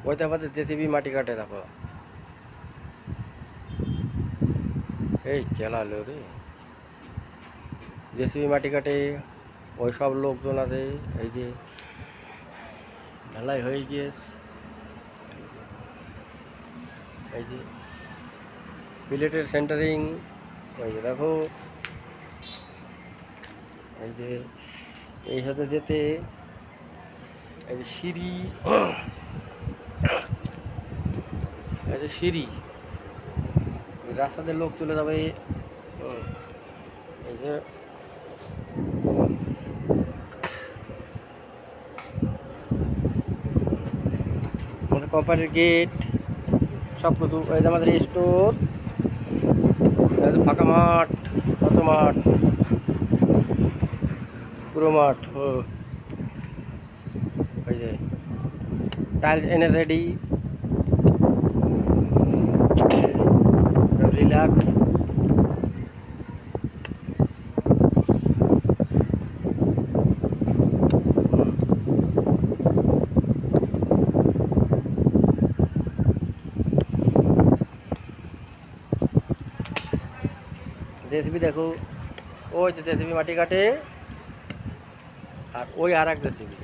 ওইটা আমাদের জেসিবি মাটি কাটে দেখো। এই চালালো রে, জেসিবি মাটি কাটে। ওই সব লোকজন আছে। এই যে ঢালাই হয়ে গিয়েছে, এই যে প্লেটের সেন্টারিং, ওই যে দেখো, এই যে এই হতে যেতে এই যে সিঁড়ি, এই যে সিঁড়ি, রাস্তাতে লোক চলে যাবে। এই যে আমাদের কোম্পানির গেট, সব কিছু। এই যে আমাদের স্টোর, ফাঁকা মাঠ, কত মাঠ, পুরো মাঠ। ওই যে টাইলস এনে রেডি, রিল্যাক্স। জেসিবি দেখো, ওই যে জেসিবি মাটি কাটে, আর ওই আর এক জেসিবি।